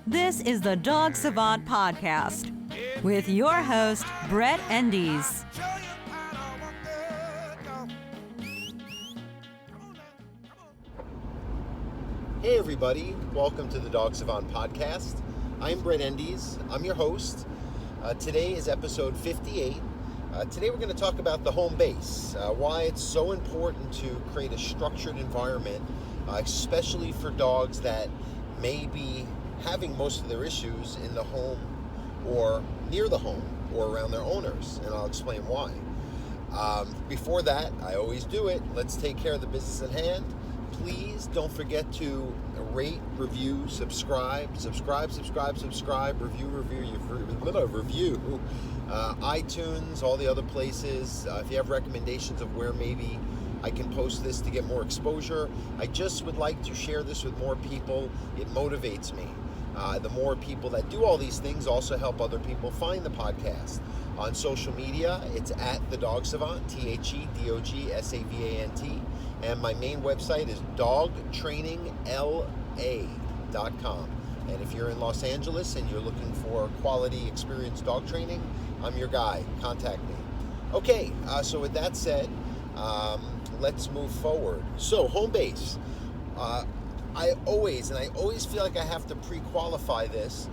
This is the Dog Savant Podcast with your host, Brett Endies. Hey everybody, welcome to the Dog Savant Podcast. I'm Brett Endies, I'm your host. Today is episode 58. Today we're going to talk about the home base, why it's so important to create a structured environment, especially for dogs that may be having most of their issues in the home or near the home or around their owners, and I'll explain why. Before that, I always do it. Let's take care of the business at hand. Please don't forget to rate, review, subscribe, review, iTunes, all the other places. If you have recommendations of where maybe I can post this to get more exposure, I just would like to share this with more people. It motivates me. The more people that do all these things also help other people find the podcast. On social media, it's at the Dog Savant, TheDogsavant, and my main website is dogtrainingla.com. And if you're in Los Angeles and you're looking for quality, experienced dog training, I'm your guy. Contact me. Okay, so with that said, let's move forward. So, home base. I always feel like I have to pre-qualify this,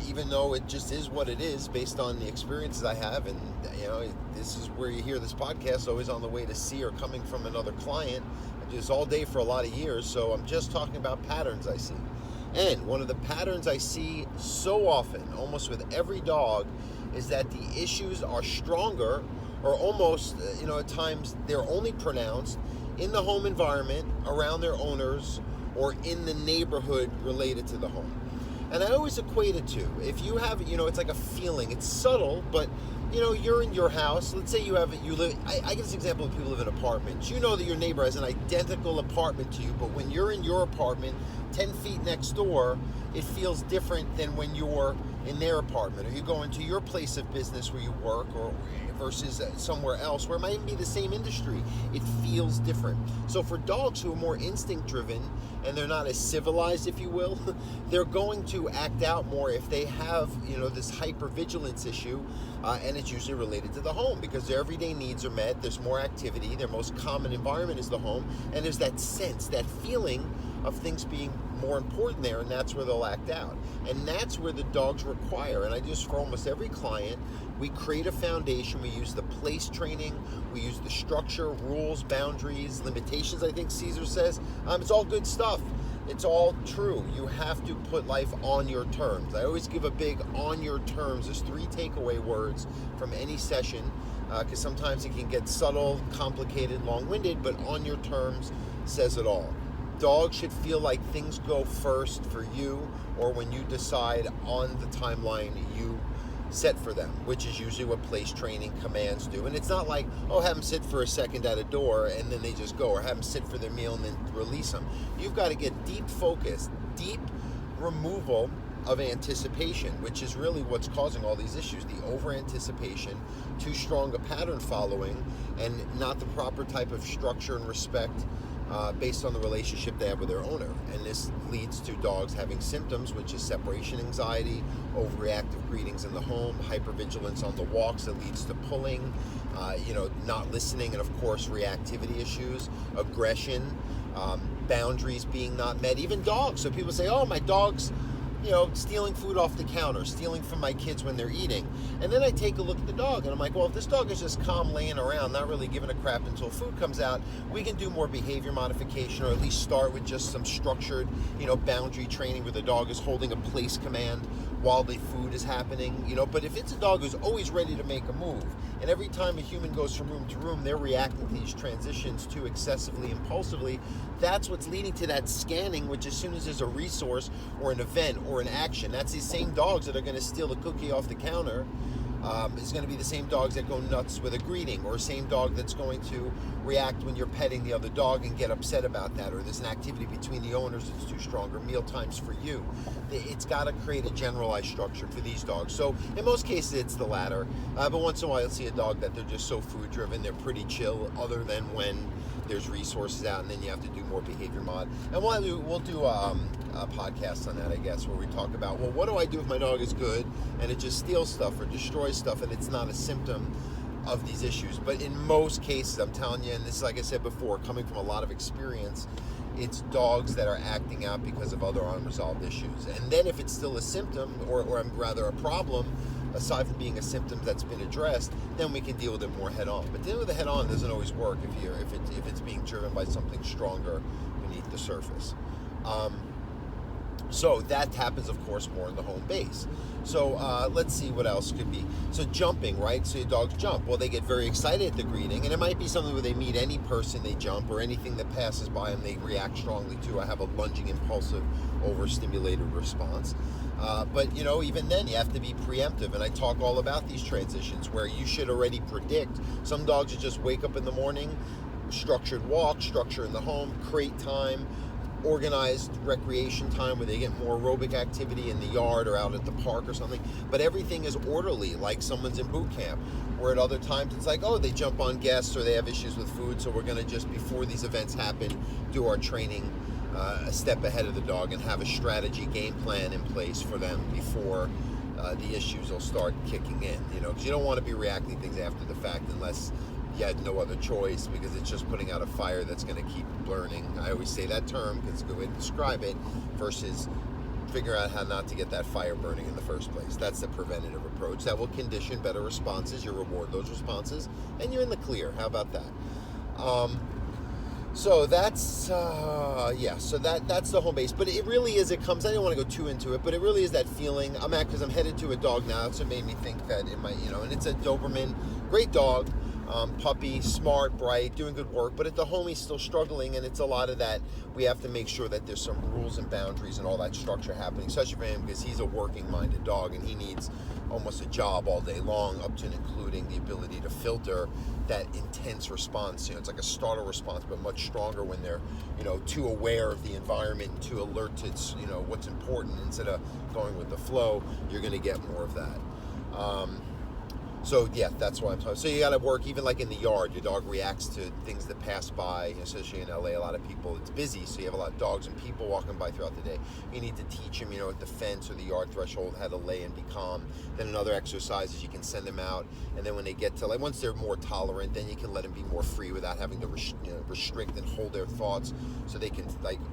even though it just is what it is based on the experiences I have. And, you know, this is where you hear this podcast, always on the way to see or coming from another client. I do this all day for a lot of years, so I'm just talking about patterns I see. And one of the patterns I see so often, almost with every dog, is that the issues are stronger or almost, at times they're only pronounced in the home environment, around their owners, or in the neighborhood related to the home. And I always equate it to, if you have, it's like a feeling, it's subtle, but, you're in your house. Let's say I get this example of people who live in apartments. You know that your neighbor has an identical apartment to you, but when you're in your apartment, 10 feet next door, it feels different than when you're in their apartment, or you go into your place of business where you work, or versus somewhere else where it might even be the same industry. It feels different. So for dogs who are more instinct driven and they're not as civilized, if you will, they're going to act out more if they have, this hypervigilance issue, and it's usually related to the home because their everyday needs are met. There's more activity. Their most common environment is the home, and there's that sense, that feeling of things being more important there, and that's where they'll act out. And that's where the dogs require, and I just, for almost every client, we create a foundation. We use the place training, we use the structure, rules, boundaries, limitations, I think Caesar says. It's all good stuff. It's all true. You have to put life on your terms. I always give a big on your terms. There's 3 takeaway words from any session, because sometimes it can get subtle, complicated, long-winded, but on your terms says it all. Dogs should feel like things go first for you, or when you decide on the timeline you set for them, which is usually what place training commands do. And it's not like, have them sit for a second at a door and then they just go, or have them sit for their meal and then release them. You've got to get deep focus, deep removal of anticipation, which is really what's causing all these issues. The over-anticipation, too strong a pattern following, and not the proper type of structure and respect based on the relationship they have with their owner. And this leads to dogs having symptoms, which is separation anxiety, overreactive greetings in the home, hypervigilance on the walks that leads to pulling, not listening, and of course reactivity issues, aggression, boundaries being not met, even dogs. So people say, my dog's stealing food off the counter, stealing from my kids when they're eating. And then I take a look at the dog and I'm like, well, if this dog is just calm laying around, not really giving a crap until food comes out, we can do more behavior modification, or at least start with just some structured, boundary training where the dog is holding a place command while the food is happening, But if it's a dog who's always ready to make a move, and every time a human goes from room to room, they're reacting to these transitions too excessively, impulsively, that's what's leading to that scanning, which as soon as there's a resource or an event or an action, that's these same dogs that are going to steal the cookie off the counter. Is going to be the same dogs that go nuts with a greeting, or same dog that's going to react when you're petting the other dog and get upset about that, or there's an activity between the owners that's too strong, or meal times for you. It's got to create a generalized structure for these dogs. So in most cases it's the latter, but once in a while you'll see a dog that they're just so food driven, they're pretty chill, other than when there's resources out, and then you have to do more behavior mod. And we'll do a podcast on that, I guess, where we talk about, well, what do I do if my dog is good and it just steals stuff or destroys stuff and it's not a symptom of these issues. But in most cases, I'm telling you, and this is, like I said before, coming from a lot of experience, it's dogs that are acting out because of other unresolved issues. And then if it's still a symptom, or rather a problem, aside from being a symptom that's been addressed, then we can deal with it more head on. But dealing with it head on doesn't always work if it's being driven by something stronger beneath the surface. So that happens, of course, more in the home base. So let's see what else could be. So jumping, right? So your dogs jump. Well, they get very excited at the greeting, and it might be something where they meet any person, they jump, or anything that passes by them, they react strongly to. I have a lunging, impulsive, overstimulated response. But, even then, you have to be preemptive, and I talk all about these transitions where you should already predict. Some dogs that just wake up in the morning, structured walk, structure in the home, crate time, organized recreation time where they get more aerobic activity in the yard or out at the park or something, but everything is orderly, like someone's in boot camp. Where at other times it's like, oh, they jump on guests or they have issues with food, so we're going to just, before these events happen, do our training a step ahead of the dog and have a strategy game plan in place for them before the issues will start kicking in, because you don't want to be reacting things after the fact unless you had no other choice, because it's just putting out a fire that's going to keep burning. I always say that term because it's a good way to describe it, versus figure out how not to get that fire burning in the first place. That's the preventative approach. That will condition better responses. You reward those responses, and you're in the clear. How about that? So that's so that's the home base. But it really is. It comes. I don't want to go too into it, but it really is that feeling. Because I'm headed to a dog now. That's what made me think that it might, and it's a Doberman, great dog. Puppy, smart, bright, doing good work, but at the home he's still struggling, and it's a lot of that. We have to make sure that there's some rules and boundaries and all that structure happening, especially for him, because he's a working-minded dog and he needs almost a job all day long, up to and including the ability to filter that intense response. It's like a startle response, but much stronger when they're, too aware of the environment and too alert to, what's important. Instead of going with the flow, you're going to get more of that. So yeah, that's why I'm talking. So you got to work, even like in the yard, your dog reacts to things that pass by, especially in LA, a lot of people, it's busy, so you have a lot of dogs and people walking by throughout the day. You need to teach them, at the fence or the yard threshold, how to lay and be calm. Then another exercise is you can send them out, and then when they get to, once they're more tolerant, then you can let them be more free without having to restrict and hold their thoughts, so they can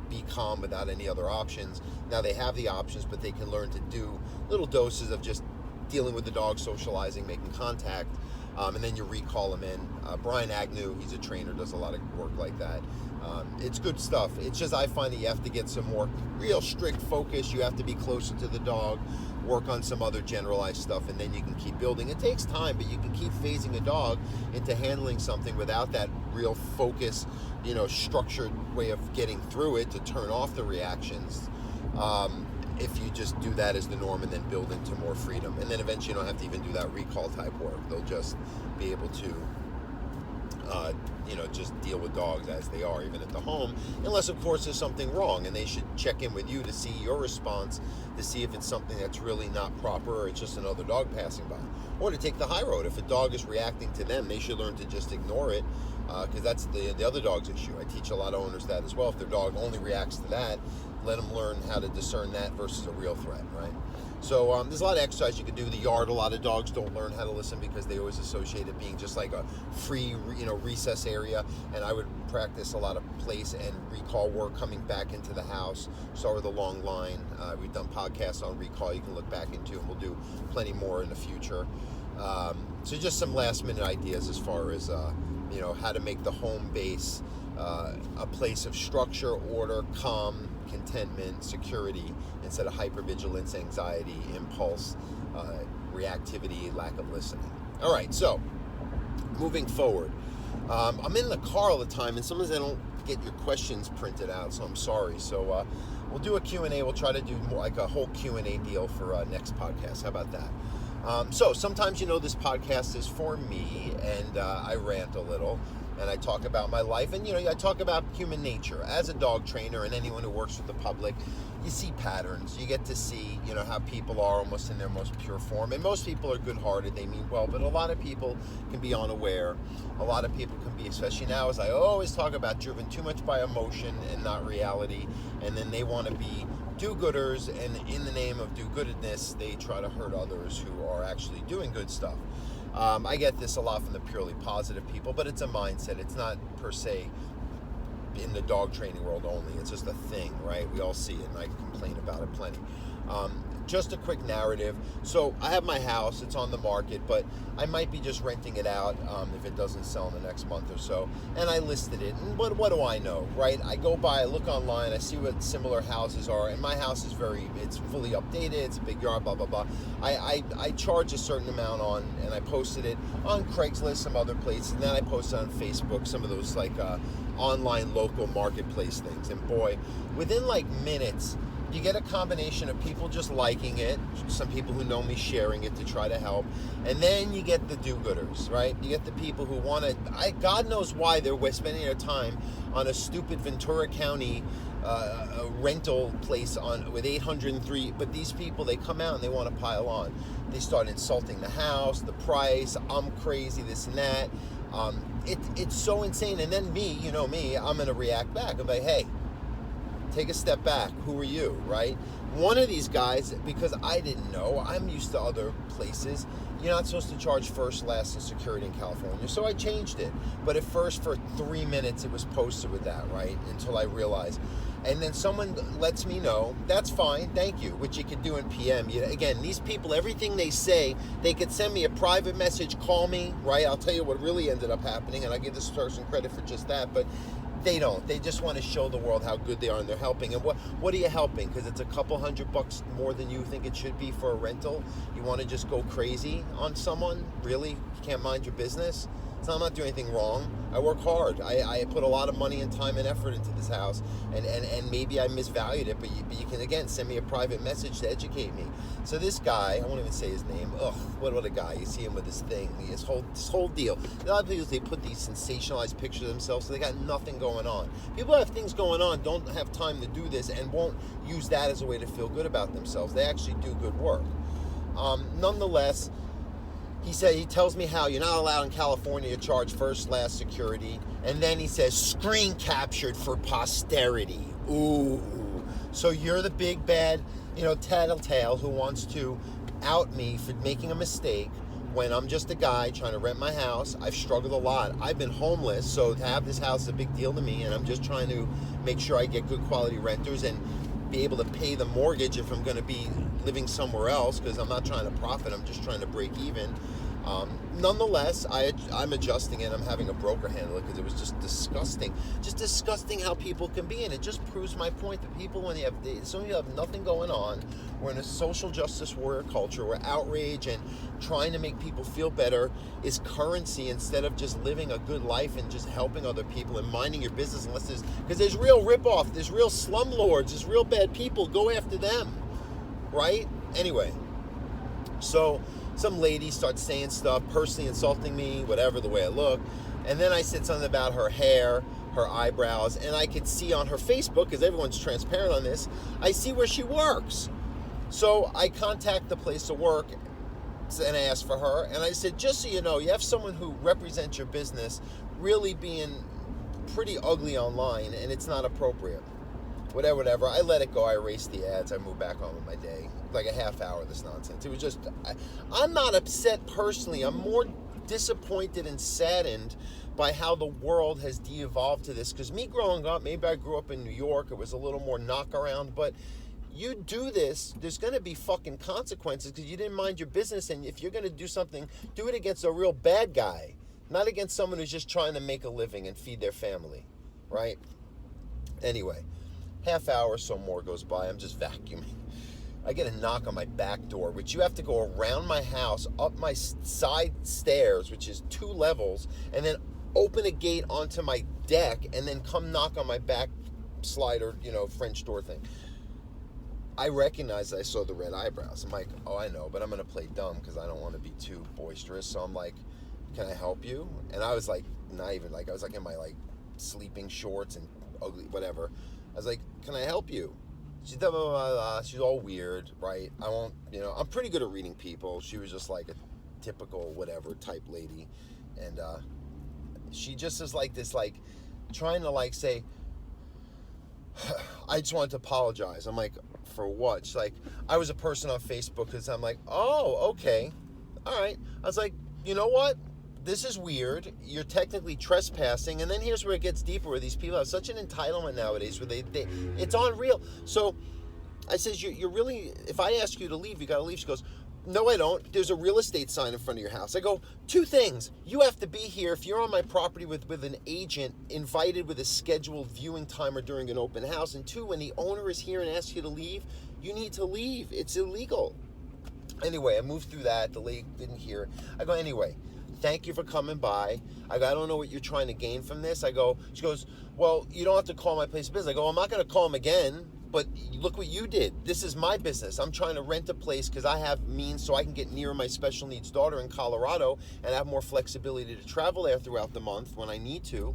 be calm without any other options. Now they have the options, but they can learn to do little doses of just dealing with the dog, socializing, making contact, and then you recall them in. Brian Agnew, he's a trainer, does a lot of work like that. It's good stuff. It's just I find that you have to get some more real strict focus. You have to be closer to the dog, work on some other generalized stuff, and then you can keep building. It takes time, but you can keep phasing a dog into handling something without that real focus, structured way of getting through it to turn off the reactions. If you just do that as the norm and then build into more freedom. And then eventually you don't have to even do that recall type work. They'll just be able to, just deal with dogs as they are, even at the home. Unless, of course, there's something wrong, and they should check in with you to see your response, to see if it's something that's really not proper or it's just another dog passing by. Or to take the high road. If a dog is reacting to them, they should learn to just ignore it, because that's the other dog's issue. I teach a lot of owners that as well. If their dog only reacts to that, let them learn how to discern that versus a real threat, right? So there's a lot of exercise you can do. The yard, a lot of dogs don't learn how to listen because they always associate it being just like a free, recess area. And I would practice a lot of place and recall work coming back into the house. Start with a long line. We've done podcasts on recall you can look back into, and we'll do plenty more in the future. So just some last minute ideas as far as, how to make the home base a place of structure, order, calm, contentment, security, instead of hypervigilance, anxiety, impulse, reactivity, lack of listening. All right, so moving forward, I'm in the car all the time, and sometimes I don't get your questions printed out, so I'm sorry. So we'll do a Q&A. We'll try to do more like a whole Q&A deal for next podcast. How about that? So sometimes, this podcast is for me, and I rant a little. and I talk about my life, and I talk about human nature. As a dog trainer and anyone who works with the public, you see patterns. You get to see, how people are almost in their most pure form. And most people are good-hearted, they mean well, but a lot of people can be unaware. A lot of people can be, especially now, as I always talk about, driven too much by emotion and not reality, and then they want to be do-gooders, and in the name of do-goodness, they try to hurt others who are actually doing good stuff. I get this a lot from the purely positive people, but it's a mindset. It's not per se in the dog training world only. It's just a thing, right? We all see it, and I complain about it plenty. Just a quick narrative. So I have my house. It's on the market, but I might be just renting it out if it doesn't sell in the next month or so. And I listed it. And what do I know, right? I go by, I look online, I see what similar houses are, and my house is it's fully updated. It's a big yard, blah, blah, blah. I charge a certain amount on, and I posted it on Craigslist, some other places, and then I posted on Facebook, some of those online local marketplace things. And boy, within minutes, you get a combination of people just liking it, some people who know me sharing it to try to help, and then you get the do-gooders, right? You get the people who want to, God knows why they're spending their time on a stupid Ventura County rental place with 803, but these people, they come out and they want to pile on. They start insulting the house, the price, I'm crazy, this and that. It's so insane. And then me, I'm going to react back. I'm like, hey, take a step back. Who are you, right? One of these guys, because I didn't know, I'm used to other places, you're not supposed to charge first, last, and security in California. So I changed it. But at first, for 3 minutes, it was posted with that, right? Until I realized. And then someone lets me know, that's fine, thank you, which you could do in PM. Again, these people, everything they say, they could send me a private message, call me, right? I'll tell you what really ended up happening, and I give this person credit for just that, but they don't. They just want to show the world how good they are, and they're helping. And what are you helping? Because it's a couple $100 more than you think it should be for a rental. You want to just go crazy on someone? Really? You can't mind your business? So I'm not doing anything wrong. I work hard. I put a lot of money and time and effort into this house, and maybe I misvalued it, but you can, again, send me a private message to educate me. So this guy, I won't even say his name. Ugh, what a guy. You see him with this thing, this whole deal. A lot of people, they put these sensationalized pictures of themselves, so they got nothing going on. People who have things going on don't have time to do this and won't use that as a way to feel good about themselves. They actually do good work. Nonetheless, he tells me how you're not allowed in California to charge first, last, security. And then he says, screen captured for posterity. Ooh. So you're the big bad, tattletale who wants to out me for making a mistake when I'm just a guy trying to rent my house. I've struggled a lot. I've been homeless, so to have this house is a big deal to me, and I'm just trying to make sure I get good quality renters and be able to pay the mortgage if I'm going to be living somewhere else, because I'm not trying to profit, I'm just trying to break even. Nonetheless, I'm adjusting it. I'm having a broker handle it because it was just disgusting how people can be. And it just proves my point that people, when some of you have nothing going on, we're in a social justice warrior culture where outrage and trying to make people feel better is currency instead of just living a good life and just helping other people and minding your business, because there's real ripoff, there's real slumlords, there's real bad people. Go after them, right? Anyway, so some lady starts saying stuff, personally insulting me, whatever, the way I look. And then I said something about her hair, her eyebrows, and I could see on her Facebook, because everyone's transparent on this, I see where she works. So I contact the place of work and I asked for her, and I said, just so you know, you have someone who represents your business really being pretty ugly online, and it's not appropriate. Whatever. I let it go. I erased the ads. I moved back on with my day. Like a half hour of this nonsense. It was just, I'm not upset personally. I'm more disappointed and saddened by how the world has de-evolved to this. Because me growing up, maybe I grew up in New York. It was a little more knock around. But you do this, there's going to be fucking consequences because you didn't mind your business. And if you're going to do something, do it against a real bad guy. Not against someone who's just trying to make a living and feed their family. Right? Anyway. Half hour or so more goes by. I'm just vacuuming. I get a knock on my back door, which you have to go around my house, up my side stairs, which is 2 levels, and then open a gate onto my deck, and then come knock on my back slider, French door thing. I recognized I saw the red eyebrows. I'm like, oh, I know, but I'm going to play dumb because I don't want to be too boisterous. So I'm like, can I help you? And I was like, not even like, I was like in my like sleeping shorts and ugly, whatever. I was like, can I help you? She's blah, blah, blah, blah. She's all weird, right? I won't, I'm pretty good at reading people. She was just like a typical whatever type lady. And she just is like this, like trying to like say, I just wanted to apologize. I'm like, for what? She's like, I was a person on Facebook because I'm like, oh, okay. All right. I was like, you know what? This is weird. You're technically trespassing. And then here's where it gets deeper, where these people have such an entitlement nowadays where they it's unreal. So I says, you're really, if I ask you to leave, you got to leave. She goes, no, I don't. There's a real estate sign in front of your house. I go, two things. You have to be here if you're on my property with an agent invited with a scheduled viewing time or during an open house. And two, when the owner is here and asks you to leave, you need to leave. It's illegal. Anyway, I moved through that. The lady didn't hear. I go, anyway, thank you for coming by. I go, I don't know what you're trying to gain from this. She goes, well, you don't have to call my place of business. I go, I'm not going to call them again. But look what you did. This is my business. I'm trying to rent a place because I have means so I can get near my special needs daughter in Colorado and have more flexibility to travel there throughout the month when I need to.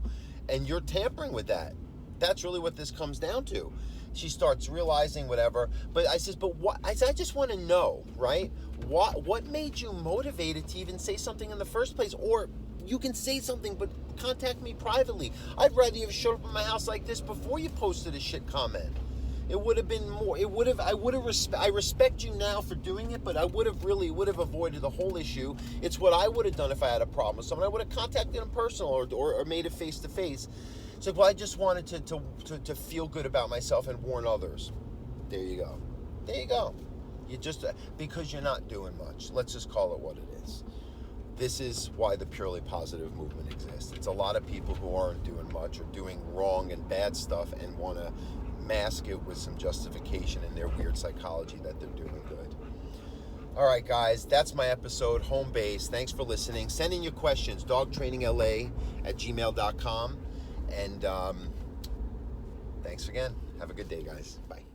And you're tampering with that. That's really what this comes down to. She starts realizing whatever. But I says, but what? I just want to know, right? What made you motivated to even say something in the first place? Or you can say something, but contact me privately. I'd rather you have showed up at my house like this before you posted a shit comment. It would have been more. I respect you now for doing it, but I would have avoided the whole issue. It's what I would have done if I had a problem with someone. I would have contacted them personal or made it face to face. It's like, well, I just wanted to feel good about myself and warn others. There you go. There you go. You just, because you're not doing much. Let's just call it what it is. This is why the purely positive movement exists. It's a lot of people who aren't doing much or doing wrong and bad stuff and want to mask it with some justification in their weird psychology that they're doing good. All right, guys, that's my episode, Home Base. Thanks for listening. Send in your questions, dogtrainingla@gmail.com. And thanks again. Have a good day, guys. Bye.